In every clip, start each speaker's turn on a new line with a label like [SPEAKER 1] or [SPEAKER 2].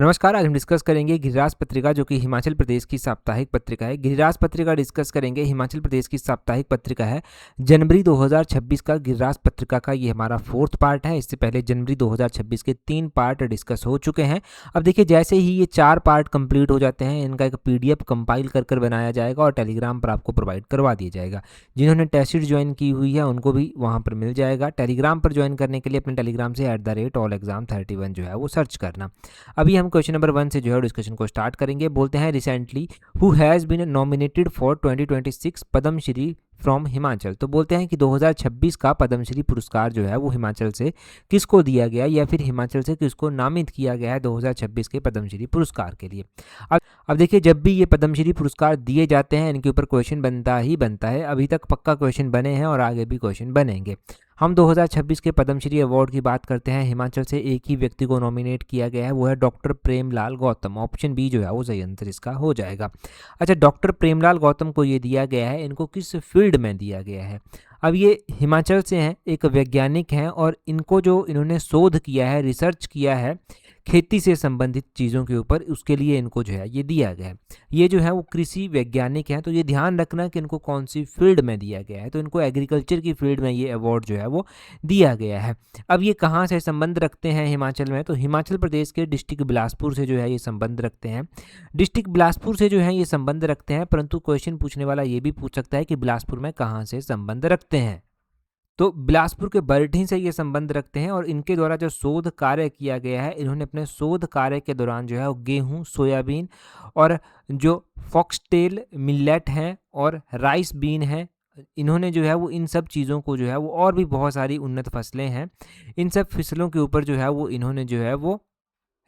[SPEAKER 1] नमस्कार। आज हम डिस्कस करेंगे गिरिराज पत्रिका जो कि हिमाचल प्रदेश की साप्ताहिक पत्रिका है। गिरिराज पत्रिका डिस्कस करेंगे, हिमाचल प्रदेश की साप्ताहिक पत्रिका है। जनवरी 2026 का गिरिराज पत्रिका का ये हमारा फोर्थ पार्ट है। इससे पहले जनवरी 2026 के 3 पार्ट डिस्कस हो चुके हैं। अब देखिए, जैसे ही ये 4 पार्ट कंप्लीट हो जाते हैं, इनका एक पीडीएफ कंपाइल कर बनाया जाएगा और टेलीग्राम पर आपको प्रोवाइड करवा दिया जाएगा। जिन्होंने टेस्ट सीरीज ज्वाइन की हुई है उनको भी वहाँ पर मिल जाएगा। टेलीग्राम पर ज्वाइन करने के लिए अपने टेलीग्राम से @allexam31 जो है वो सर्च करना। अभी हम क्वेश्चन नंबर 1 से जो है डिस्कशन को स्टार्ट करेंगे। बोलते हैं, recently who has been nominated for 2026 Padmashri from Himachal. तो बोलते हैं कि 2026 का पद्मश्री पुरस्कार जो है वो हिमाचल से किसको दिया गया या फिर हिमाचल से किसको नामित किया गया है 2026 के पद्मश्री पुरस्कार के लिए। अब देखिए, जब भी ये पद्मश्री पुरस्कार दिए जाते हैं इनके ऊपर क्वेश्चन बनता ही बनता है। अभी तक पक्का क्वेश्चन बने हैं और आगे भी क्वेश्चन बनेंगे। हम 2026 के पद्मश्री अवार्ड की बात करते हैं। हिमाचल से एक ही व्यक्ति को नॉमिनेट किया गया है, वो है doctor Premlal Gautam. Option B जो है वो सही आंसर इसका हो जाएगा। अच्छा, डॉक्टर प्रेमलाल गौतम को ये दिया गया है, इनको किस फील्ड में दिया गया है? अब ये हिमाचल से हैं, एक वैज्ञानिक हैं और इनको जो इन्होंने शोध किया है, रिसर्च किया है खेती से संबंधित चीज़ों के ऊपर, उसके लिए इनको जो है ये दिया गया है। ये जो है वो कृषि वैज्ञानिक हैं, तो ये ध्यान रखना कि इनको कौन सी फील्ड में दिया गया है। तो इनको एग्रीकल्चर की फील्ड में ये अवार्ड जो है वो दिया गया है। अब ये कहाँ से संबंध रखते हैं हिमाचल में? तो हिमाचल प्रदेश के डिस्ट्रिक्ट बिलासपुर से जो है ये संबंध रखते हैं। डिस्ट्रिक्ट बिलासपुर से जो है ये संबंध रखते हैं, परंतु क्वेश्चन पूछने वाला ये भी पूछ सकता है कि बिलासपुर में कहाँ से संबंध रखते हैं। तो बिलासपुर के बरठी से ये संबंध रखते हैं और इनके द्वारा जो शोध कार्य किया गया है, इन्होंने अपने शोध कार्य के दौरान जो है वो गेहूं, सोयाबीन और जो फॉक्सटेल मिलेट हैं और राइस बीन है, इन्होंने जो है वो इन सब चीज़ों को जो है वो, और भी बहुत सारी उन्नत फसलें हैं, इन सब फसलों के ऊपर जो है वो इन्होंने जो है वो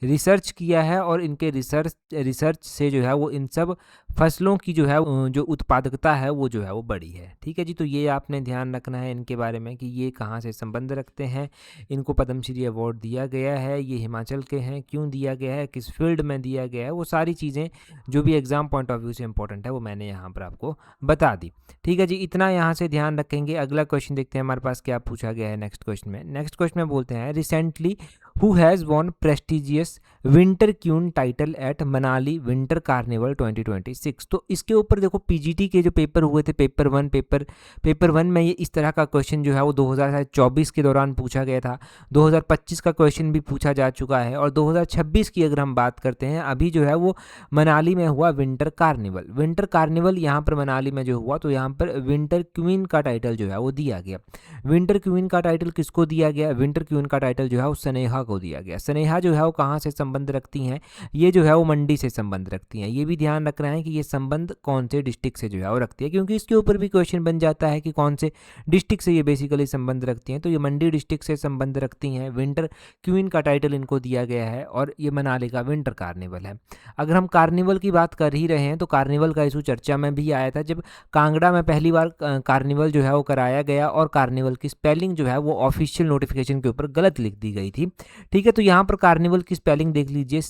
[SPEAKER 1] रिसर्च किया है और इनके रिसर्च से जो है वो इन सब फसलों की जो है जो उत्पादकता है वो जो है वो बढ़ी है। ठीक है जी, तो ये आपने ध्यान रखना है इनके बारे में कि ये कहाँ से संबंध रखते हैं, इनको पद्मश्री अवार्ड दिया गया है, ये हिमाचल के हैं, क्यों दिया गया है, किस फील्ड में दिया गया है, वो सारी चीज़ें जो भी एग्जाम पॉइंट ऑफ व्यू से इंपॉर्टेंट है वो मैंने यहाँ पर आपको बता दी। ठीक है जी, इतना यहाँ से ध्यान रखेंगे। अगला क्वेश्चन देखते हैं हमारे पास क्या पूछा गया है नेक्स्ट क्वेश्चन में। नेक्स्ट क्वेश्चन में बोलते हैं, recently who has won prestigious winter queen title at Manali winter carnival 2026। तो इसके ऊपर देखो, पीजीटी के जो पेपर हुए थे, पेपर वन में ये इस तरह का क्वेश्चन जो है वो 2024 के दौरान पूछा गया था। 2025 का क्वेश्चन भी पूछा जा चुका है और 2026 की अगर हम बात करते हैं, अभी जो है वो मनाली में हुआ विंटर कार्निवल यहाँ पर मनाली में जो हुआ, तो यहाँ पर विंटर क्वीन का टाइटल जो है वो दिया गया। विंटर क्वीन का टाइटल किसको दिया गया? विंटर क्वीन का टाइटल जो है वो स्नेहा को दिया गया। स्नेहा जो है वो कहाँ से संबंध रखती हैं? ये जो है वो मंडी से संबंध रखती हैं। ये भी ध्यान रखना है कि ये संबंध कौन से डिस्ट्रिक्ट से जो है वो रखती है, क्योंकि इसके ऊपर भी क्वेश्चन बन जाता है कि कौन से डिस्ट्रिक्ट से ये बेसिकली संबंध रखती हैं। तो ये मंडी डिस्ट्रिक्ट से संबंध रखती हैं। विंटर क्वीन का टाइटल इनको दिया गया है और ये मनाली का विंटर कार्निवल है। अगर हम कार्निवल की बात कर ही रहे हैं तो कार्निवल का इशू चर्चा में भी आया था जब कांगड़ा में पहली बार कार्निवल जो है वो कराया गया और कार्निवल की स्पेलिंग जो है वो ऑफिशियल नोटिफिकेशन के ऊपर गलत लिख दी गई थी। ठीक है, तो यहाँ पर कार्निवल की स्पेलिंग देख लीजिए,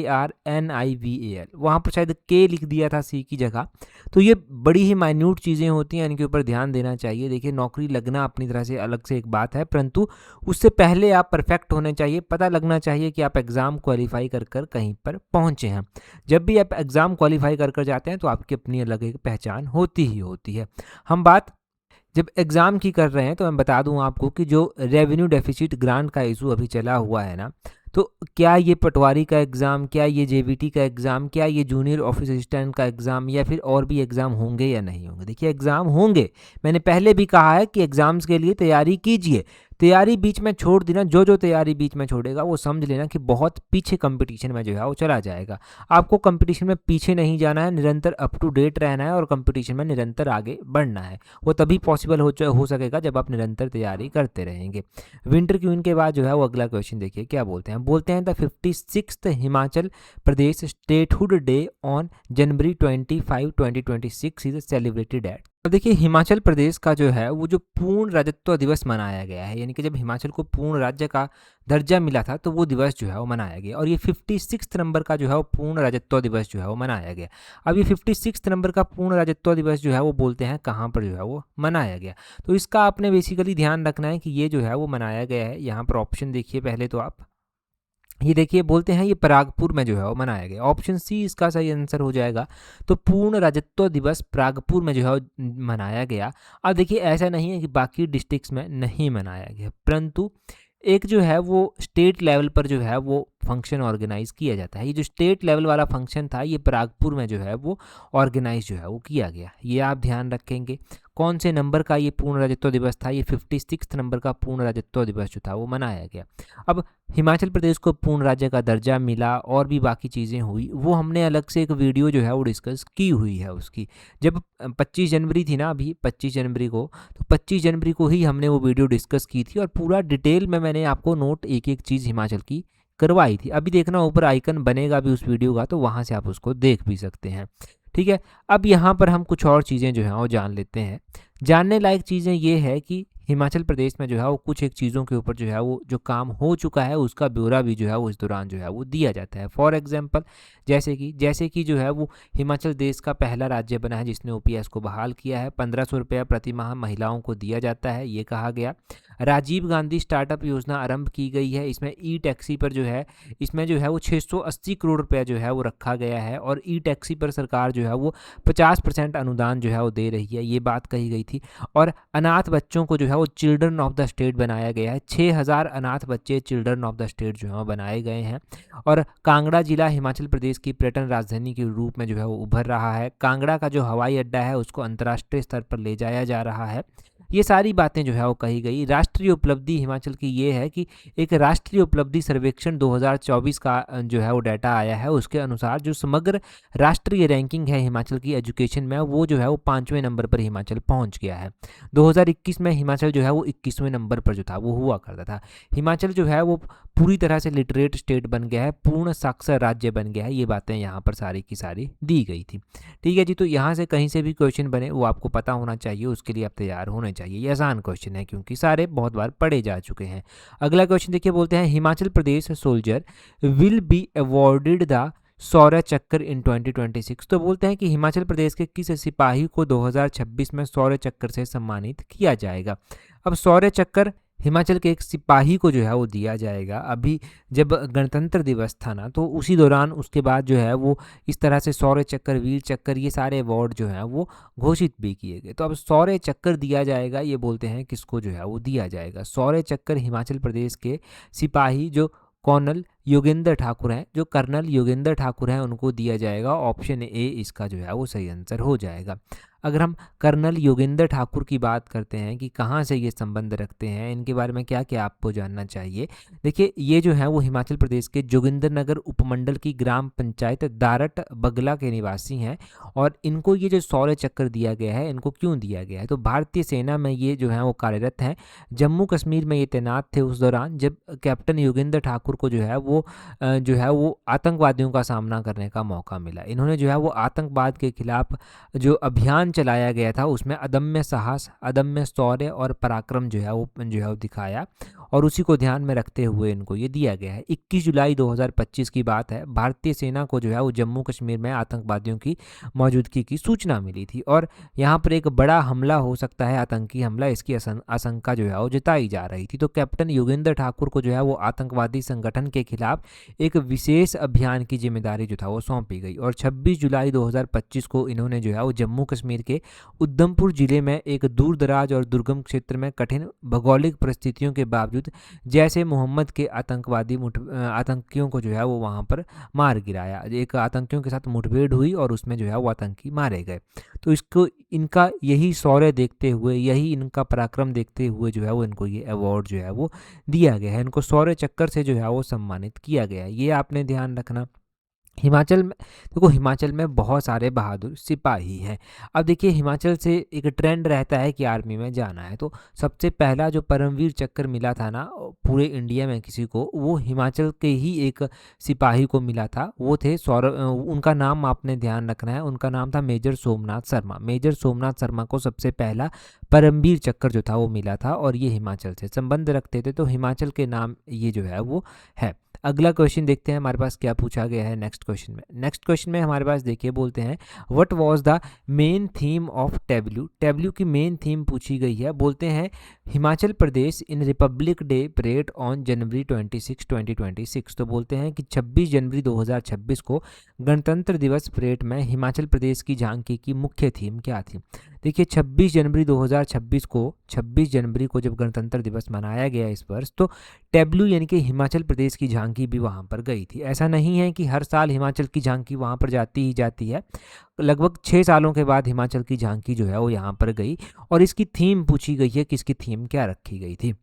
[SPEAKER 1] CARNIVAL, वहाँ पर शायद के लिख दिया था सी की जगह। तो ये बड़ी ही माइन्यूट चीज़ें होती हैं, इनके ऊपर ध्यान देना चाहिए। देखिए, नौकरी लगना अपनी तरह से अलग से एक बात है, परंतु उससे पहले आप परफेक्ट होने चाहिए, पता लगना चाहिए कि आप एग्ज़ाम क्वालिफाई कर कहीं पर पहुँचे हैं। जब भी आप एग्ज़ाम क्वालिफाई कर जाते हैं तो आपकी अपनी अलग एक पहचान होती ही होती है। हम बात जब एग्ज़ाम की कर रहे हैं तो मैं बता दूं आपको कि जो रेवेन्यू डेफिसिट ग्रांट का इशू अभी चला हुआ है ना, तो क्या ये पटवारी का एग्ज़ाम, क्या ये जेबीटी का एग्ज़ाम, क्या ये जूनियर ऑफिस असिस्टेंट का एग्ज़ाम या फिर और भी एग्ज़ाम होंगे या नहीं होंगे? देखिए, एग्ज़ाम होंगे। मैंने पहले भी कहा है कि एग्ज़ाम्स के लिए तैयारी कीजिए। तैयारी बीच में छोड़ देना, जो तैयारी बीच में छोड़ेगा वो समझ लेना कि बहुत पीछे कंपटीशन में जो है वो चला जाएगा। आपको कंपटीशन में पीछे नहीं जाना है, निरंतर अप टू डेट रहना है और कंपटीशन में निरंतर आगे बढ़ना है। वो तभी पॉसिबल हो सकेगा जब आप निरंतर तैयारी करते रहेंगे। विंटर क्वीन के बाद जो है वो अगला क्वेश्चन देखिए क्या बोलते हैं। बोलते हैं, the 56th Himachal Pradesh statehood day on January 25, 2026 is celebrated at. तो देखिए, हिमाचल प्रदेश का जो है वो जो पूर्ण राज्यत्व दिवस मनाया गया है, यानी कि जब हिमाचल को पूर्ण राज्य का दर्जा मिला था तो वो दिवस जो है वो मनाया गया और ये 56 नंबर का जो है वो पूर्ण राज्यत्व दिवस जो है वो मनाया गया। अब ये 56 नंबर का पूर्ण राज्यत्व दिवस जो है वो बोलते हैं कहाँ पर जो है वो मनाया गया। तो इसका आपने बेसिकली ध्यान रखना है कि ये जो है वो मनाया गया है। यहाँ पर ऑप्शन देखिए पहले तो आप, ये देखिए बोलते हैं ये प्रागपुर में जो है वो मनाया गया। ऑप्शन सी इसका सही आंसर हो जाएगा। तो पूर्ण राज्यत्व दिवस प्रागपुर में जो है वो मनाया गया। अब देखिए ऐसा नहीं है कि बाकी डिस्ट्रिक्ट्स में नहीं मनाया गया, परंतु एक जो है वो स्टेट लेवल पर जो है वो फंक्शन ऑर्गेनाइज किया जाता है। ये जो स्टेट लेवल वाला फंक्शन था ये प्रागपुर में जो है वो ऑर्गेनाइज जो है वो किया गया। ये आप ध्यान रखेंगे। कौन से नंबर का ये पूर्ण राज्यत्व दिवस था? ये 56 नंबर का पूर्ण राज्यत्व दिवस जो था वो मनाया गया। अब हिमाचल प्रदेश को पूर्ण राज्य का दर्जा मिला और भी बाकी चीज़ें हुई, वो हमने अलग से एक वीडियो जो है वो डिस्कस की हुई है उसकी। जब 25 जनवरी थी ना, अभी 25 जनवरी को, तो 25 जनवरी को ही हमने वो वीडियो डिस्कस की थी और पूरा डिटेल में मैंने आपको नोट एक एक चीज़ हिमाचल की करवाई थी। अभी देखना ऊपर आइकन बनेगा भी उस वीडियो का, तो वहाँ से आप उसको देख भी सकते हैं। ठीक है, अब यहाँ पर हम कुछ और चीज़ें जो हैं वो जान लेते हैं। जानने लायक चीज़ें ये है कि हिमाचल प्रदेश में जो है वो कुछ एक चीज़ों के ऊपर जो है वो जो काम हो चुका है उसका ब्यौरा भी जो है वो इस दौरान जो है वो दिया जाता है। फॉर एग्जांपल जैसे कि जो है वो हिमाचल देश का पहला राज्य बना है जिसने ओपीएस को बहाल किया है। 1500 रुपया प्रति माह महिलाओं को दिया जाता है, ये कहा गया। राजीव गांधी स्टार्टअप योजना आरंभ की गई है। इसमें ई टैक्सी पर जो है इसमें जो है वो 680 करोड़ रुपया जो है वो रखा गया है और ई टैक्सी पर सरकार जो है वो 50% अनुदान जो है वो दे रही है, ये बात कही गई थी। और अनाथ बच्चों को जो है वो चिल्ड्रन ऑफ द स्टेट बनाया गया है। 6000 अनाथ बच्चे चिल्ड्रन ऑफ द स्टेट जो है वो बनाए गए हैं। और कांगड़ा जिला हिमाचल प्रदेश की पर्यटन राजधानी के रूप में जो है वो उभर रहा है। कांगड़ा का जो हवाई अड्डा है उसको अंतर्राष्ट्रीय स्तर पर ले जाया जा रहा है। ये सारी बातें जो है वो कही गई। राष्ट्रीय उपलब्धि हिमाचल की ये है कि एक राष्ट्रीय उपलब्धि सर्वेक्षण 2024 का जो है वो डाटा आया है, उसके अनुसार जो समग्र राष्ट्रीय रैंकिंग है हिमाचल की एजुकेशन में, वो जो है वो 5वें नंबर पर हिमाचल पहुंच गया है। 2021 में हिमाचल जो है वो 21वें नंबर पर जो था वो हुआ करता था। हिमाचल जो है वो पूरी तरह से लिटरेट स्टेट बन गया है, पूर्ण साक्षर राज्य बन गया है। ये बातें यहाँ पर सारी की सारी दी गई थी। ठीक है जी, तो यहाँ से कहीं से भी क्वेश्चन बने वो आपको पता होना चाहिए, उसके लिए आप तैयार होने चाहिए। ये आसान क्वेश्चन है क्योंकि सारे बहुत बार पढ़े जा चुके हैं। अगला क्वेश्चन देखिए, बोलते हैं Himachal Pradesh soldier will be awarded the Shaurya Chakra in 2026। तो बोलते हैं कि हिमाचल प्रदेश के किस सिपाही को 2026 में शौर्य चक्र से सम्मानित किया जाएगा। अब शौर्य चक्र हिमाचल के एक सिपाही को जो है वो दिया जाएगा। अभी जब गणतंत्र दिवस था ना, तो उसी दौरान उसके बाद जो है वो इस तरह से शौर्य चक्र, वीर चक्र, ये सारे अवार्ड जो हैं वो घोषित भी किए गए। तो अब शौर्य चक्र दिया जाएगा, ये बोलते हैं किसको जो है वो दिया जाएगा। शौर्य चक्र हिमाचल प्रदेश के सिपाही जो कर्नल योगेंद्र ठाकुर हैं, जो कर्नल योगेंद्र ठाकुर हैं, उनको दिया जाएगा। ऑप्शन ए इसका जो है वो सही आंसर हो जाएगा। अगर हम कर्नल योगेंद्र ठाकुर की बात करते हैं कि कहाँ से ये संबंध रखते हैं, इनके बारे में क्या क्या आपको जानना चाहिए। देखिए ये जो है वो हिमाचल प्रदेश के जोगिंद्रनगर उपमंडल की ग्राम पंचायत दारट बगला के निवासी हैं और इनको ये जो शौर्य चक्र दिया गया है, इनको क्यों दिया गया है? तो भारतीय सेना में ये जो है वो कार्यरत हैं। जम्मू कश्मीर में ये तैनात थे उस दौरान जब कैप्टन योगेंद्र ठाकुर को जो है वो आतंकवादियों का सामना करने का मौका मिला। इन्होंने जो है वो आतंकवाद के खिलाफ जो अभियान चलाया गया था उसमें अदम्य साहस, अदम्य शौर्य और पराक्रम जो है वो दिखाया और उसी को ध्यान में रखते हुए इनको ये दिया गया है। 21 जुलाई 2025 की बात है। भारतीय सेना को जो है वो जम्मू कश्मीर में आतंकवादियों की मौजूदगी की सूचना मिली थी और यहाँ पर एक बड़ा हमला हो सकता है, आतंकी हमला, इसकी आशंका जो है वो जताई जा रही थी। तो कैप्टन योगेंद्र ठाकुर को जो है वो आतंकवादी संगठन के खिलाफ एक विशेष अभियान की जिम्मेदारी जो था वो सौंपी गई और 26 जुलाई 2025 को इन्होंने जो है वो जम्मू कश्मीर के उधमपुर जिले में एक दूर दराज और दुर्गम क्षेत्र में कठिन भौगोलिक परिस्थितियों के बावजूद जैसे मोहम्मद के आतंकियों को जो है वो वहाँ पर मार गिराया। एक आतंकियों के साथ मुठभेड़ हुई और उसमें जो है वो आतंकी मारे गए। तो इसको इनका यही शौर्य देखते हुए, यही इनका पराक्रम देखते हुए जो है वो इनको ये अवार्ड जो है वो दिया गया है। इनको शौर्य चक्र से जो है वो सम्मानित किया गया है, ये आपने ध्यान रखना। हिमाचल में देखो, हिमाचल में बहुत सारे बहादुर सिपाही हैं। अब देखिए हिमाचल से एक ट्रेंड रहता है कि आर्मी में जाना है, तो सबसे पहला जो परमवीर चक्र मिला था ना पूरे इंडिया में किसी को, वो हिमाचल के ही एक सिपाही को मिला था। वो थे उनका नाम आपने ध्यान रखना है, उनका नाम था मेजर सोमनाथ शर्मा। मेजर सोमनाथ शर्मा को सबसे पहला परमवीर चक्र जो था वो मिला था और ये हिमाचल से संबंध रखते थे, तो हिमाचल के नाम ये जो है वो है। अगला क्वेश्चन देखते हैं हमारे पास क्या पूछा गया है नेक्स्ट क्वेश्चन में हमारे पास देखिए बोलते हैं what was the main theme of tableau की मेन थीम पूछी गई है। बोलते हैं Himachal Pradesh in Republic Day parade on January 26 2026। तो बोलते हैं कि 26 जनवरी 2026 को गणतंत्र दिवस परेड में हिमाचल प्रदेश की झांकी की मुख्य थीम क्या थी। देखिए 26 जनवरी 2026 को 26 जनवरी को जब गणतंत्र दिवस मनाया गया इस वर्ष, तो टेब्लू यानी कि हिमाचल प्रदेश की झांकी भी वहाँ पर गई थी। ऐसा नहीं है कि हर साल हिमाचल की झांकी वहाँ पर जाती ही जाती है, लगभग 6 सालों के बाद हिमाचल की झांकी जो है वो यहाँ पर गई। और इसकी थीम पूछी गई है कि इसकी थीम क्या रखी गई थी।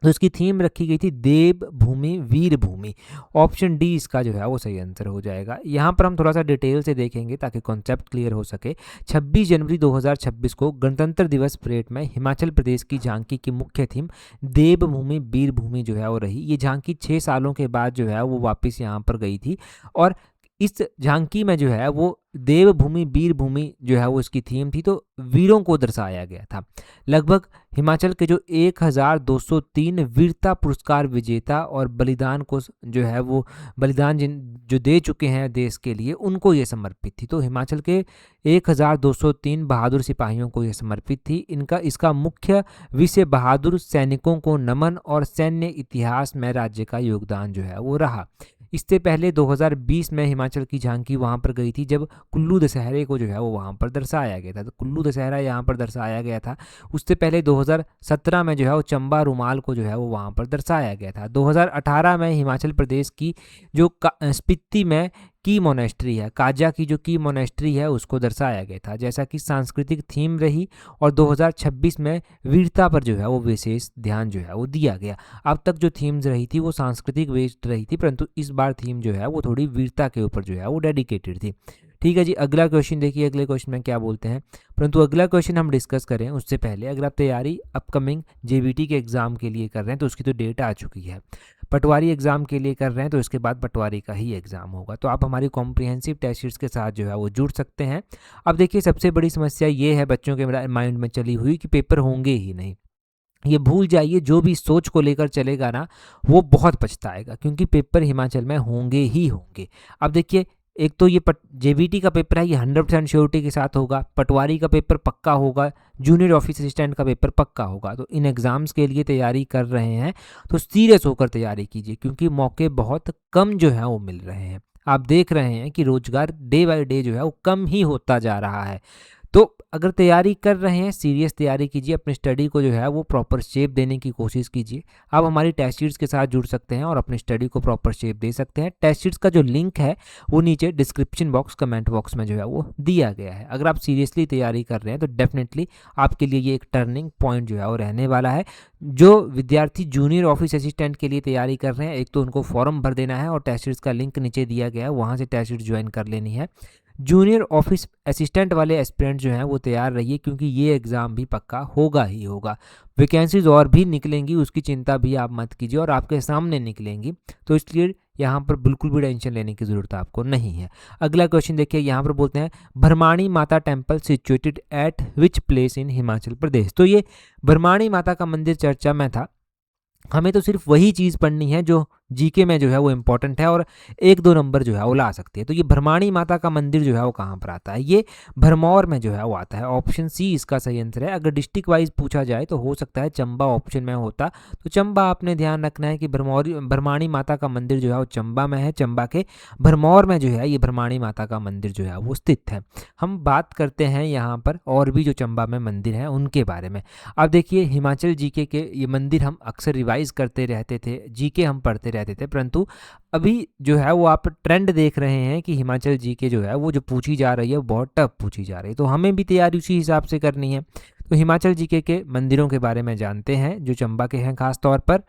[SPEAKER 1] तो इसकी थीम रखी गई थी देव भूमि वीर भूमि। ऑप्शन डी इसका जो है वो सही आंसर हो जाएगा। यहाँ पर हम थोड़ा सा डिटेल से देखेंगे ताकि कॉन्सेप्ट क्लियर हो सके। 26 जनवरी 2026 को गणतंत्र दिवस परेड में हिमाचल प्रदेश की झांकी की मुख्य थीम देव भूमि वीर भूमि जो है वो रही। ये झांकी 6 सालों के बाद जो है वो वापस यहाँ पर गई थी और इस झांकी में जो है वो देव भूमि वीर भूमि जो है वो इसकी थीम थी। तो वीरों को दर्शाया गया था। लगभग हिमाचल के जो 1203 वीरता पुरस्कार विजेता और बलिदान को जो है वो बलिदान जो दे चुके हैं देश के लिए, उनको ये समर्पित थी। तो हिमाचल के 1203 बहादुर सिपाहियों को ये समर्पित थी। इसका मुख्य विषय बहादुर सैनिकों को नमन और सैन्य इतिहास में राज्य का योगदान जो है वो रहा। इससे पहले 2020 में हिमाचल की झांकी वहाँ पर गई थी जब कुल्लू दशहरे को जो है वो वहाँ पर दर्शाया गया था। तो कुल्लू दशहरा यहाँ पर दर्शाया गया था। उससे पहले 2017 में जो है वो चंबा रुमाल को जो है वो वहाँ पर दर्शाया गया था। 2018 में हिमाचल प्रदेश की जो स्पीति में की मोनेस्ट्री है, काजा की जो की मोनेस्ट्री है, उसको दर्शाया गया था जैसा कि सांस्कृतिक थीम रही। और 2026 में वीरता पर जो है वो विशेष ध्यान जो है वो दिया गया। अब तक जो थीम्स रही थी वो सांस्कृतिक बेस्ड रही थी, परंतु इस बार थीम जो है वो थोड़ी वीरता के ऊपर जो है वो डेडिकेटेड थी। ठीक है जी, अगला क्वेश्चन देखिए अगले क्वेश्चन में क्या बोलते हैं। परंतु अगला क्वेश्चन हम डिस्कस करें उससे पहले, अगर आप तैयारी अपकमिंग जेबीटी के एग्ज़ाम के लिए कर रहे हैं तो उसकी तो डेट आ चुकी है। पटवारी एग्ज़ाम के लिए कर रहे हैं तो इसके बाद पटवारी का ही एग्ज़ाम होगा। तो आप हमारी कॉम्प्रिहेंसिव टेस्ट सीरीज़ के साथ जो है वो जुड़ सकते हैं। अब देखिए सबसे बड़ी समस्या ये है बच्चों के माइंड में चली हुई कि पेपर होंगे ही नहीं। ये भूल जाइए, जो भी सोच को लेकर चलेगा ना वो बहुत पछताएगा, क्योंकि पेपर हिमाचल में होंगे ही होंगे। अब देखिए एक तो ये जेबीटी का पेपर है, ये 100% श्योरिटी के साथ होगा। पटवारी का पेपर पक्का होगा। जूनियर ऑफिस असिस्टेंट का पेपर पक्का होगा। तो इन एग्ज़ाम्स के लिए तैयारी कर रहे हैं तो सीरियस होकर तैयारी कीजिए, क्योंकि मौके बहुत कम जो है वो मिल रहे हैं। आप देख रहे हैं कि रोजगार डे बाय डे जो है वो कम ही होता जा रहा है। तो अगर तैयारी कर रहे हैं सीरियस तैयारी कीजिए, अपनी स्टडी को जो है वो प्रॉपर शेप देने की कोशिश कीजिए। आप हमारी टेस्ट शीट्स के साथ जुड़ सकते हैं और अपनी स्टडी को प्रॉपर शेप दे सकते हैं। टेस्ट शीट्स का जो लिंक है वो नीचे डिस्क्रिप्शन बॉक्स कमेंट बॉक्स में जो है वो दिया गया है। अगर आप सीरियसली तैयारी कर रहे हैं तो डेफिनेटली आपके लिए ये एक टर्निंग पॉइंट जो है वो रहने वाला है। जो विद्यार्थी जूनियर ऑफिस असिस्टेंट के लिए तैयारी कर रहे हैं, एक तो उनको फॉर्म भर देना है और टेस्ट शीट्स का लिंक नीचे दिया गया है, वहाँ से टेस्ट शीट्स ज्वाइन कर लेनी है। जूनियर ऑफिस असिस्टेंट वाले एस्पिरेंट जो हैं वो तैयार रहिए, क्योंकि ये एग्ज़ाम भी पक्का होगा ही होगा। वैकेंसीज और भी निकलेंगी, उसकी चिंता भी आप मत कीजिए, और आपके सामने निकलेंगी, तो इसलिए यहाँ पर बिल्कुल भी टेंशन लेने की ज़रूरत आपको नहीं है। अगला क्वेश्चन देखिए, यहाँ पर बोलते हैं Bharmani Mata temple situated at which place in Himachal Pradesh. तो ये भरमाणी माता का मंदिर चर्चा में था। हमें तो सिर्फ वही चीज़ पढ़नी है जो जीके में जो है वो इम्पोर्टेंट है और 1-2 नंबर जो है वो ला सकती है। तो ये भरमाणी माता का मंदिर जो है वो कहाँ पर आता है, ये भरमौर में जो है वो आता है। ऑप्शन सी इसका सही आंसर है। अगर डिस्ट्रिक्ट वाइज पूछा जाए तो हो सकता है चंबा ऑप्शन में होता, तो चंबा आपने ध्यान रखना है कि भरमाणी माता का मंदिर जो है वो चंबा में है। चंबा के भरमौर में जो है ये भरमाणी माता का मंदिर जो है वो स्थित है। हम बात करते हैं यहाँ पर और भी जो चंबा में मंदिर हैं उनके बारे में। अब देखिए हिमाचल जीके के ये मंदिर हम अक्सर रिवाइज करते रहते थे, जीके हम पढ़ते रहते थे, परंतु अभी जो है वो आप ट्रेंड देख रहे हैं कि हिमाचल जीके जो है वो जो पूछी जा रही है वो बहुत टफ पूछी जा रही है। तो हमें भी तैयारी उसी हिसाब से करनी है। तो हिमाचल जीके के मंदिरों के बारे में जानते हैं जो चंबा के हैं। खास तौर पर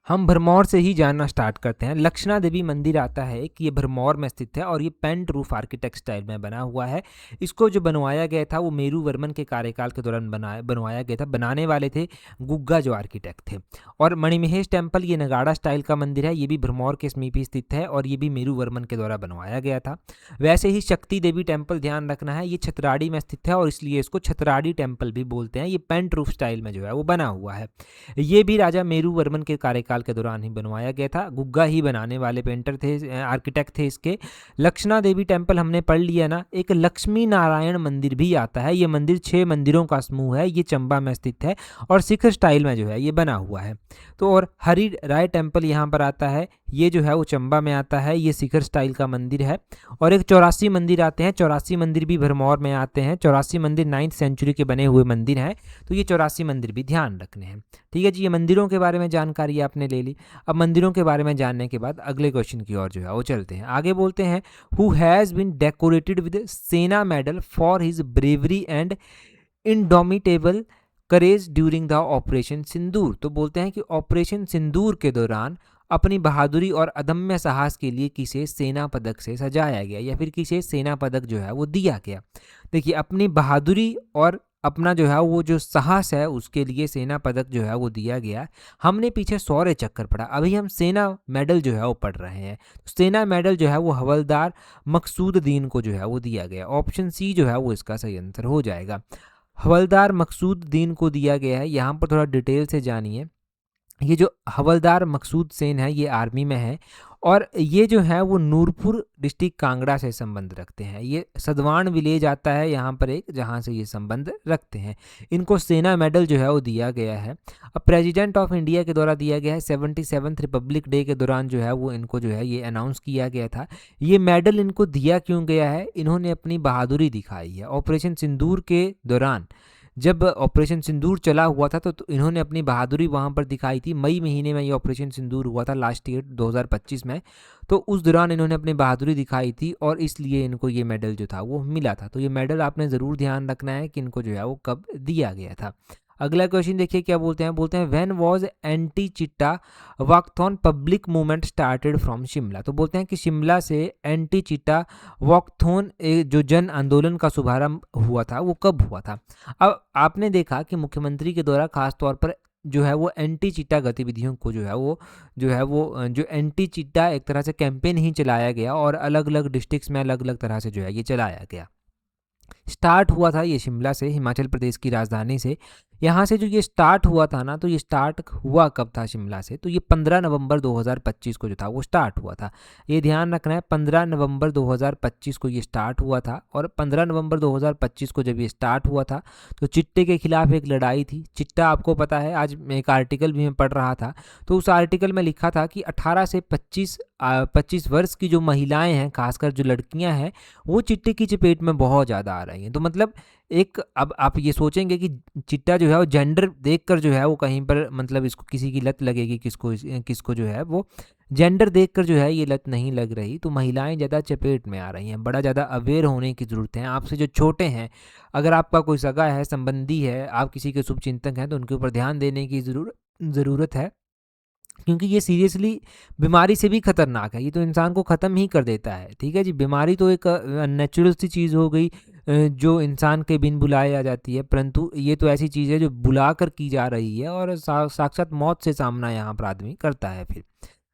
[SPEAKER 1] हम भरमौर से ही जानना स्टार्ट करते हैं। लक्षणा देवी मंदिर आता है कि ये भरमौर में स्थित है और ये पेंट रूफ आर्किटेक्ट स्टाइल में बना हुआ है। इसको जो बनवाया गया था वो मेरू वर्मन के कार्यकाल के दौरान बनवाया गया था। बनाने वाले थे गुग्गा जो आर्किटेक्ट थे। और मणिमहेश टेम्पल ये नगाड़ा स्टाइल का मंदिर है, ये भी भरमौर के समीप ही स्थित है और ये भी मेरू वर्मन के द्वारा बनवाया गया था। वैसे ही शक्ति देवी टेम्पल ध्यान रखना है, ये छतराड़ी में स्थित है और इसलिए इसको छतराड़ी टेम्पल भी बोलते हैं। ये पेंट रूफ स्टाइल में जो है वो बना हुआ है। ये भी राजा मेरू वर्मन के कार्यकाल शासनकाल के दौरान ही बनवाया गया था। गुग्गा ही बनाने वाले पेंटर थे, आर्किटेक्ट थे इसके। लक्षणा देवी टेम्पल हमने पढ़ लिया ना। एक लक्ष्मी नारायण मंदिर भी आता है। ये मंदिर 6 मंदिरों का समूह है। ये चंबा में स्थित है और सिख स्टाइल में जो है ये बना हुआ है। तो और हरि राय टेम्पल यहाँ पर आता है। ये जो है वो चंबा में आता है। ये शिखर स्टाइल का मंदिर है। और एक 84 मंदिर आते हैं। 84 मंदिर भी भरमौर में आते हैं। 84 मंदिर 9th सेंचुरी के बने हुए मंदिर हैं। तो ये 84 मंदिर भी ध्यान रखने हैं। ठीक है जी, ये मंदिरों के बारे में जानकारी आपने ले ली। अब मंदिरों के बारे में जानने के बाद अगले क्वेश्चन की ओर जो है वो चलते हैं। आगे बोलते हैं, who has been decorated with Sena medal for his bravery and indomitable courage during the operation Sindoor. तो बोलते हैं कि ऑपरेशन सिंदूर के दौरान अपनी बहादुरी और अदम्य साहस के लिए किसे सेना पदक से सजाया गया या फिर किसे सेना पदक जो है वो दिया गया। देखिए, अपनी बहादुरी और अपना जो है वो जो साहस है उसके लिए सेना पदक जो है वो दिया गया। हमने पीछे शौर्य चक्र पढ़ा, अभी हम सेना मेडल जो है वो पढ़ रहे हैं। तो सेना मेडल जो है वो हवलदार मकसूदुद्दीन को जो है वो दिया गया। ऑप्शन सी जो है वो इसका सही आंसर हो जाएगा। हवलदार मकसूदुद्दीन को दिया गया है। यहाँ पर थोड़ा डिटेल से जानिए। ये जो हवलदार मकसूद सेन है ये आर्मी में है और ये जो है वो नूरपुर डिस्ट्रिक्ट कांगड़ा से संबंध रखते हैं। ये सदवान विलेज आता है यहाँ पर एक, जहाँ से ये संबंध रखते हैं। इनको सेना मेडल जो है वो दिया गया है। अब प्रेसिडेंट ऑफ इंडिया के द्वारा दिया गया है। 77th रिपब्लिक डे के दौरान जो है वो इनको जो है ये अनाउंस किया गया था। ये मेडल इनको दिया क्यों गया है? इन्होंने अपनी बहादुरी दिखाई है। ऑपरेशन सिंदूर के दौरान जब ऑपरेशन सिंदूर चला हुआ था तो इन्होंने अपनी बहादुरी वहाँ पर दिखाई थी। मई महीने में ये ऑपरेशन सिंदूर हुआ था लास्ट ईयर 2025 में। तो उस दौरान इन्होंने अपनी बहादुरी दिखाई थी और इसलिए इनको ये मेडल जो था वो मिला था। तो ये मेडल आपने ज़रूर ध्यान रखना है कि इनको जो है वो कब दिया गया था। अगला क्वेश्चन देखिए क्या बोलते हैं व्हेन वाज एंटी चिट्टा walkathon public movement started from Shimla. तो बोलते हैं कि शिमला से एंटी चिट्टा वॉकथॉन जो जन आंदोलन का शुभारंभ हुआ था वो कब हुआ था। अब आपने देखा कि मुख्यमंत्री के द्वारा खास तौर पर जो है वो एंटी चिट्टा गतिविधियों को जो एंटी चिट्टा एक तरह से कैंपेन ही चलाया गया और अलग अलग डिस्ट्रिक्ट्स में अलग अलग तरह से जो है ये चलाया गया। स्टार्ट हुआ था ये शिमला से, हिमाचल प्रदेश की राजधानी से। यहाँ से जो ये स्टार्ट हुआ था ना, तो ये स्टार्ट हुआ कब था शिमला से? तो ये 15 नवंबर 2025 को जो था वो स्टार्ट हुआ था। ये ध्यान रखना है, 15 नवंबर 2025 को ये स्टार्ट हुआ था। और 15 नवंबर 2025 को जब ये स्टार्ट हुआ था तो चिट्टे के खिलाफ एक लड़ाई थी। चिट्टा आपको पता है, आज एक आर्टिकल भी मैं पढ़ रहा था तो उस आर्टिकल में लिखा था कि 18 से 25 वर्ष की जो महिलाएं हैं, खासकर जो लड़कियां हैं, वो चिट्टे की चपेट में बहुत ज़्यादा आ रही हैं। तो मतलब एक, अब आप ये सोचेंगे कि चिट्टा जो है वो जेंडर देखकर जो है वो कहीं पर मतलब इसको किसी की लत लगेगी, किसको जो है वो जेंडर देखकर जो है ये लत नहीं लग रही। तो महिलाएं ज़्यादा चपेट में आ रही हैं। बड़ा ज़्यादा अवेयर होने की ज़रूरत है। आपसे जो छोटे हैं, अगर आपका कोई सगा है, संबंधी है, आप किसी के शुभचिंतक हैं, तो उनके ऊपर ध्यान देने की ज़रूरत है, क्योंकि ये सीरियसली बीमारी से भी खतरनाक है। ये तो इंसान को ख़त्म ही कर देता है। ठीक है जी, बीमारी तो एक नेचुरल सी चीज़ हो गई जो इंसान के बिन बुलाए आ जाती है, परंतु ये तो ऐसी चीज़ है जो बुला कर की जा रही है और साक्षात मौत से सामना यहाँ पर आदमी करता है फिर।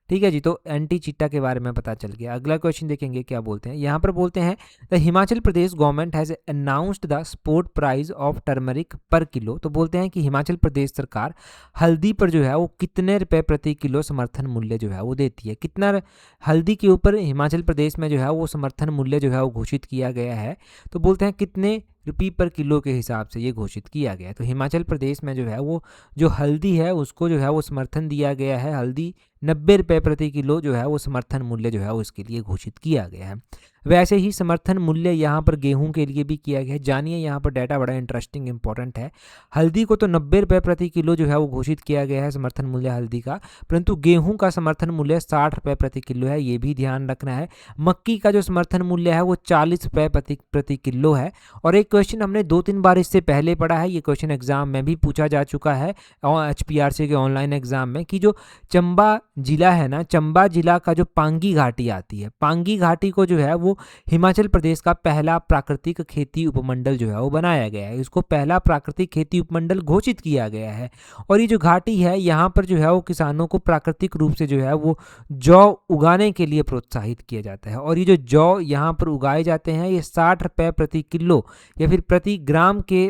[SPEAKER 1] ठीक है जी, तो एंटी चिट्टा के बारे में पता चल गया। अगला क्वेश्चन देखेंगे क्या बोलते हैं। यहाँ पर बोलते हैं the Himachal Pradesh government has announced the sport price of turmeric पर किलो। तो बोलते हैं कि हिमाचल प्रदेश सरकार हल्दी पर जो है वो कितने रुपए प्रति किलो समर्थन मूल्य जो है वो देती है। कितना हल्दी के ऊपर हिमाचल प्रदेश में जो है वो समर्थन मूल्य जो है वो घोषित किया गया है। तो बोलते हैं कितने रुपये पर किलो के हिसाब से ये घोषित किया गया है। तो हिमाचल प्रदेश में जो है वो जो हल्दी है उसको जो है वो समर्थन दिया गया है। हल्दी 90 रुपये प्रति किलो जो है वो समर्थन मूल्य जो है वो इसके लिए घोषित किया गया है। वैसे ही समर्थन मूल्य यहाँ पर गेहूं के लिए भी किया गया है। जानिए, यहाँ पर डाटा बड़ा इंटरेस्टिंग इंपॉर्टेंट है। हल्दी को तो 90 रुपये प्रति किलो जो है वो घोषित किया गया है समर्थन मूल्य हल्दी का, परंतु गेहूं का समर्थन मूल्य 60 रुपये प्रति किलो है। ये भी ध्यान रखना है। मक्की का जो समर्थन मूल्य है वो 40 रुपये प्रति किलो है। और एक क्वेश्चन हमने 2-3 बार इससे पहले पढ़ा है, ये क्वेश्चन एग्जाम में भी पूछा जा चुका है HPRC के ऑनलाइन एग्जाम में, कि जो चंबा जिला है ना, चंबा जिला का जो पांगी घाटी आती है, पांगी घाटी को जो है वो हिमाचल प्रदेश का पहला प्राकृतिक खेती उपमंडल जो है वो बनाया गया है। इसको पहला प्राकृतिक खेती उपमंडल घोषित किया गया है। और ये जो घाटी है यहाँ पर जो है वो किसानों को प्राकृतिक रूप से जो है वो जौ उगाने के लिए प्रोत्साहित किया जाता है। और ये जो जौ यहाँ पर उगाए जाते हैं ये 60 रुपये प्रति किलो या फिर प्रति ग्राम के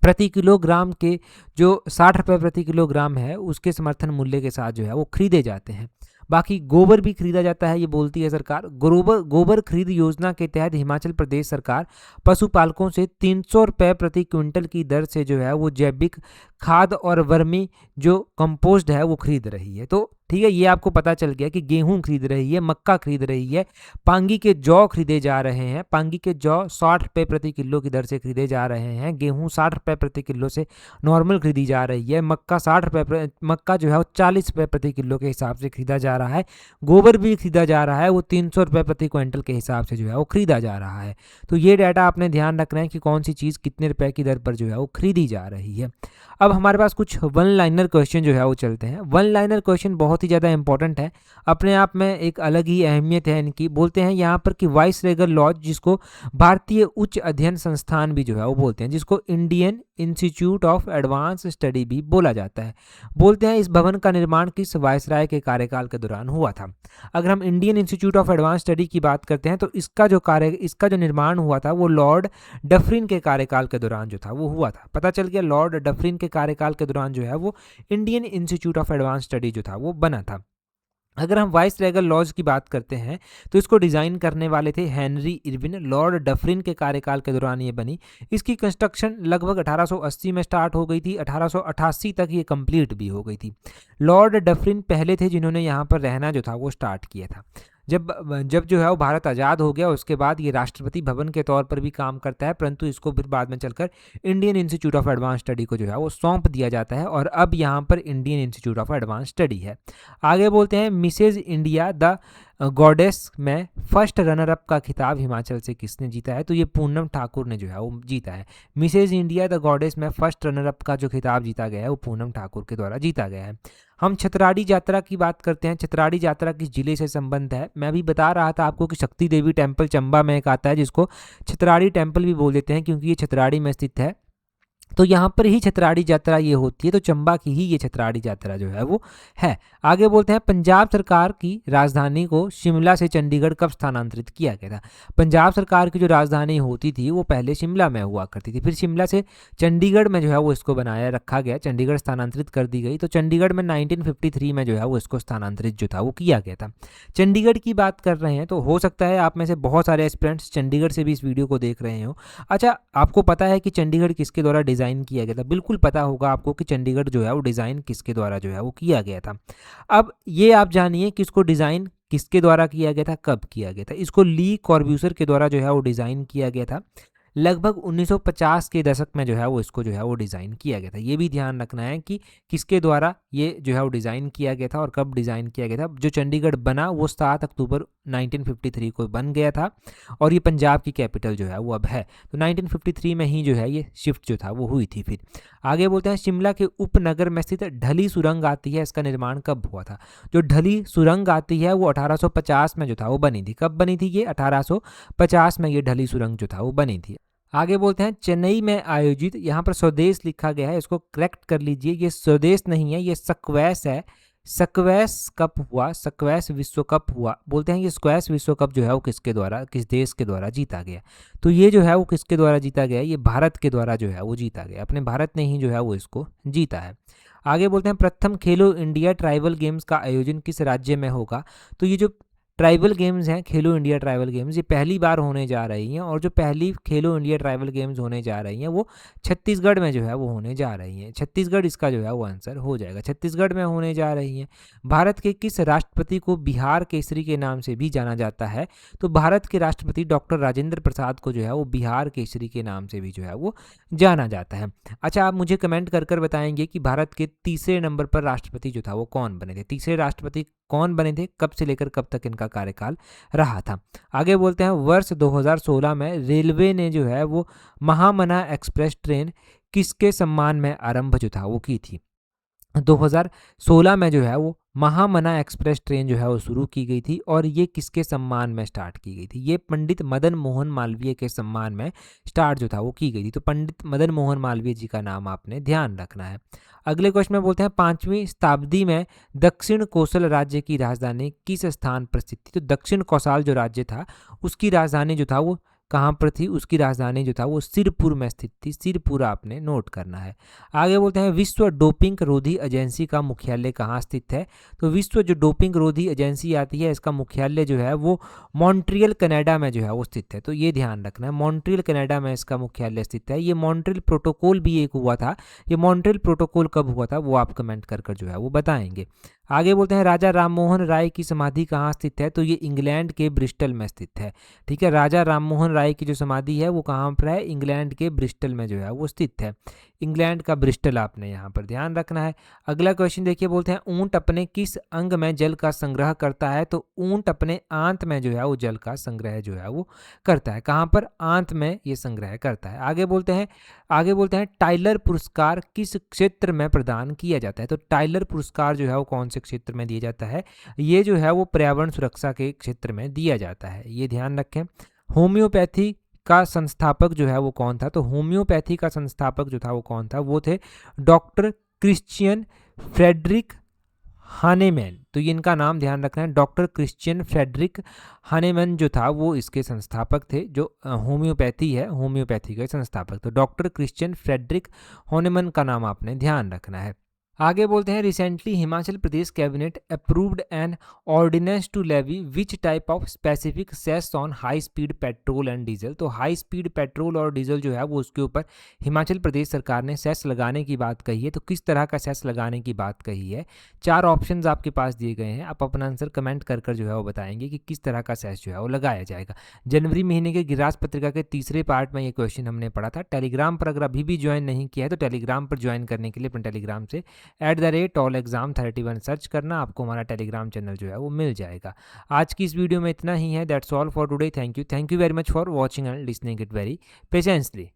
[SPEAKER 1] प्रति किलोग्राम के जो 60 रुपये प्रति किलोग्राम है उसके समर्थन मूल्य के साथ जो है वो खरीदे जाते हैं। बाकी गोबर भी खरीदा जाता है, ये बोलती है सरकार। गोबर गोबर खरीद योजना के तहत हिमाचल प्रदेश सरकार पशुपालकों से 300 रुपये प्रति क्विंटल की दर से जो है वो जैविक खाद और वर्मी जो कंपोस्ट है वो खरीद रही है। तो ठीक है, ये आपको पता चल गया कि गेहूं खरीद रही है, मक्का खरीद रही है, पांगी के जौ खरीदे जा रहे हैं। पांगी के जौ 60 रुपये प्रति किलो की दर से खरीदे जा रहे हैं। गेहूं 60 रुपये प्रति किलो से नॉर्मल खरीदी जा रही है। मक्का 60 रुपये, मक्का जो है वो 40 रुपये प्रति किलो के हिसाब से खरीदा जा रहा है। गोबर भी खरीदा जा रहा है, वो 300 रुपये प्रति क्विंटल के हिसाब से जो है वो खरीदा जा रहा है। तो ये डाटा आपने ध्यान रखना है कि कौन सी चीज़ कितने रुपए की दर पर जो है वो खरीदी जा रही है। अब हमारे पास कुछ वन लाइनर क्वेश्चन जो है वो चलते हैं। वन लाइनर क्वेश्चन बहुत ही ज़्यादा इंपॉर्टेंट है, अपने आप में एक अलग ही अहमियत है इनकी। बोलते हैं यहाँ पर कि वाइस रेगल लॉज, जिसको भारतीय उच्च अध्ययन संस्थान भी जो है वो बोलते हैं, जिसको Indian institute of advance study भी बोला जाता है। बोलते हैं इस भवन का निर्माण किस वायसराय के कार्यकाल के दौरान हुआ था। अगर हम Indian institute of advance study की बात करते हैं तो इसका जो निर्माण हुआ था वो लॉर्ड डफरिन के कार्यकाल के दौरान जो था वो हुआ था। पता चल गया, लॉर्ड डफरिन के कार्यकाल के दौरान जो है वो Indian institute of advance study जो था वो बना था। अगर हम वाइस रेगल लॉज की बात करते हैं तो इसको डिज़ाइन करने वाले थे हेनरी इरविन। लॉर्ड डफरिन के कार्यकाल के दौरान ये बनी। इसकी कंस्ट्रक्शन लगभग 1880 में स्टार्ट हो गई थी, 1888 तक ये कंप्लीट भी हो गई थी। लॉर्ड डफरिन पहले थे जिन्होंने यहाँ पर रहना जो था वो स्टार्ट किया था। जब जो है वो भारत आज़ाद हो गया उसके बाद ये राष्ट्रपति भवन के तौर पर भी काम करता है, परंतु इसको फिर बाद में चलकर Indian institute of advance study को जो है वो सौंप दिया जाता है और अब यहाँ पर Indian institute of advance study है। आगे बोलते हैं मिसेज इंडिया द गॉडेस में फर्स्ट रनर अप का खिताब हिमाचल से किसने जीता है। तो ये पूनम ठाकुर ने जो है वो जीता है। मिसेज इंडिया द गॉडेस में फर्स्ट रनर अप का जो खिताब जीता गया है वो पूनम ठाकुर के द्वारा जीता गया है। हम छतराड़ी यात्रा की बात करते हैं। छतराड़ी यात्रा किस जिले से संबंध है। मैं अभी बता रहा था आपको कि शक्ति देवी टेम्पल चंबा में एक आता है, जिसको छतराड़ी टेम्पल भी बोल देते हैं क्योंकि ये छतराड़ी में स्थित है। तो यहाँ पर ही छतराड़ी यात्रा ये होती है, तो चंबा की ही ये छतराड़ी यात्रा जो है वो है। आगे बोलते हैं पंजाब सरकार की राजधानी को शिमला से चंडीगढ़ कब स्थानांतरित किया गया था। पंजाब सरकार की जो राजधानी होती थी वो पहले शिमला में हुआ करती थी, फिर शिमला से चंडीगढ़ में जो है वो इसको बनाया रखा गया, चंडीगढ़ स्थानांतरित कर दी गई। तो चंडीगढ़ में 1953 में जो है वो इसको स्थानांतरित जो था वो किया गया था। चंडीगढ़ की बात कर रहे हैं तो हो सकता है आप में से बहुत सारे एस्पिरेंट्स चंडीगढ़ से भी इस वीडियो को देख रहे हो। अच्छा, आपको पता है कि चंडीगढ़ किसके द्वारा डिज़ाइन किया गया था। बिल्कुल पता होगा आपको कि चंडीगढ़ जो है वो डिज़ाइन किसके द्वारा जो है वो किया गया था। अब ये आप जानिए कि इसको डिज़ाइन किसके द्वारा किया गया था, कब किया गया था। इसको ली कॉर्ब्यूसर के द्वारा जो है वो डिज़ाइन किया गया था। लगभग 1950 के दशक में जो है वो इसको जो है वो डिज़ाइन किया गया था। ये भी ध्यान रखना है कि किसके द्वारा ये जो है वो डिज़ाइन किया गया था और कब डिज़ाइन किया गया था। जो चंडीगढ़ बना वो 7 अक्टूबर 1953 को बन गया था और ये पंजाब की कैपिटल जो है वो अब है। तो 1953 में ही जो है ये शिफ्ट जो था वो हुई थी। फिर आगे बोलते हैं शिमला के उपनगर में स्थित ढली सुरंग आती है, इसका निर्माण कब हुआ था। जो ढली सुरंग आती है वो 1850 में जो था वो बनी थी। कब बनी थी ये, 1850 में ये ढली सुरंग जो था वो बनी थी। आगे बोलते हैं चेन्नई में आयोजित, यहाँ पर स्वदेश लिखा गया है, इसको करेक्ट कर लीजिए, ये स्वदेश नहीं है, ये स्क्वैश है। स्क्वैश कप हुआ, स्क्वैश विश्व कप हुआ। बोलते हैं ये स्क्वैश विश्व कप जो है वो किसके द्वारा, किस देश के द्वारा जीता गया। तो ये जो है वो किसके द्वारा जीता गया, ये भारत के द्वारा जो है वो जीता गया। अपने भारत ने ही जो है वो इसको जीता है। आगे बोलते हैं प्रथम खेलो इंडिया ट्राइबल गेम्स का आयोजन किस राज्य में होगा। तो ये जो ट्राइबल गेम्स हैं, खेलो इंडिया ट्राइबल गेम्स, ये पहली बार होने जा रही हैं और जो पहली खेलो इंडिया ट्राइबल गेम्स होने जा रही हैं वो छत्तीसगढ़ में जो है वो होने जा रही हैं। छत्तीसगढ़ इसका जो है वो आंसर हो जाएगा, छत्तीसगढ़ में होने जा रही हैं। भारत के किस राष्ट्रपति को बिहार केसरी के नाम से भी जाना जाता है। तो भारत के राष्ट्रपति डॉक्टर राजेंद्र प्रसाद को जो है वो बिहार केसरी के नाम से भी जो है वो जाना जाता है। अच्छा, आप मुझे कमेंट कर कर बताएंगे कि भारत के तीसरे नंबर पर राष्ट्रपति जो था वो कौन बने थे। तीसरे राष्ट्रपति कौन बने थे, कब से लेकर कब तक इनका कार्यकाल रहा था। आगे बोलते हैं वर्ष 2016 में रेलवे ने जो है वो महामना एक्सप्रेस ट्रेन किसके सम्मान में आरंभ जो था वो की थी। 2016 में जो है वो महामना एक्सप्रेस ट्रेन जो है वो शुरू की गई थी और ये किसके सम्मान में स्टार्ट की गई थी। ये पंडित मदन मोहन मालवीय के सम्मान में स्टार्ट जो था वो की गई थी। तो पंडित मदन मोहन मालवीय जी का नाम आपने ध्यान रखना है। अगले क्वेश्चन में बोलते हैं 5वीं शताब्दी में दक्षिण कोसल राज्य की राजधानी किस स्थान पर स्थित थी। तो दक्षिण कोसल जो राज्य था उसकी राजधानी जो था वो कहाँ पर थी, उसकी राजधानी जो था वो सिरपुर में स्थित थी। सिरपुर आपने नोट करना है। आगे बोलते हैं विश्व डोपिंग रोधी एजेंसी का मुख्यालय कहाँ स्थित है। तो विश्व जो डोपिंग रोधी एजेंसी आती है, इसका मुख्यालय जो है वो मॉन्ट्रियल कनाडा में जो है वो स्थित है। तो ये ध्यान रखना है, मॉन्ट्रियल कनाडा में इसका मुख्यालय स्थित है। ये मॉन्ट्रियल प्रोटोकॉल भी एक हुआ था, ये मॉन्ट्रियल प्रोटोकॉल कब हुआ था वो आप कमेंट कर जो है वो बताएंगे। आगे बोलते हैं राजा राममोहन राय की समाधि कहाँ स्थित है। तो ये इंग्लैंड के ब्रिस्टल में स्थित है। ठीक है, राजा राममोहन राय की जो समाधि है वो कहाँ पर है, इंग्लैंड के ब्रिस्टल में जो है वो स्थित है। इंग्लैंड का ब्रिस्टल आपने यहाँ पर ध्यान रखना है। अगला क्वेश्चन देखिए, बोलते हैं ऊंट अपने किस अंग में जल का संग्रह करता है। तो ऊंट अपने आंत में जो है वो जल का संग्रह जो है वो करता है। कहाँ पर, आंत में ये संग्रह करता है। आगे बोलते हैं टाइलर पुरस्कार किस क्षेत्र में प्रदान किया जाता है। तो टाइलर पुरस्कार जो है वो कौन से क्षेत्र में दिया जाता है, ये जो है वो पर्यावरण सुरक्षा के क्षेत्र में दिया जाता है, ये ध्यान रखें। होम्योपैथी का संस्थापक जो है वो कौन था। तो होम्योपैथी का संस्थापक जो था वो कौन था, वो थे डॉक्टर क्रिश्चियन फ्रेडरिक हानेमैन। तो ये इनका नाम ध्यान रखना है, डॉक्टर क्रिश्चियन फ्रेडरिक हानेमैन जो था वो इसके संस्थापक थे। जो होम्योपैथी है, होम्योपैथी के संस्थापक तो डॉक्टर क्रिश्चियन फ्रेडरिक हानेमैन का नाम आपने ध्यान रखना है। आगे बोलते हैं recently Himachal Pradesh cabinet approved an ordinance to levy which type of specific cess on high speed petrol and diesel. तो हाई स्पीड पेट्रोल और डीजल जो है वो उसके ऊपर हिमाचल प्रदेश सरकार ने सेस लगाने की बात कही है। तो किस तरह का सेस लगाने की बात कही है, 4 ऑप्शंस आपके पास दिए गए हैं, आप अपना आंसर कमेंट कर जो है वो बताएंगे कि किस तरह का सेस जो है वो लगाया जाएगा। जनवरी महीने के गिरास पत्रिका के तीसरे पार्ट में ये क्वेश्चन हमने पढ़ा था। टेलीग्राम पर अगर अभी भी ज्वाइन नहीं किया है तो टेलीग्राम पर ज्वाइन करने के लिए अपने टेलीग्राम से @allexam31 सर्च करना, आपको हमारा टेलीग्राम चैनल जो है वो मिल जाएगा। आज की इस वीडियो में इतना ही है। That's all for today. Thank you very much for watching and listening it very patiently.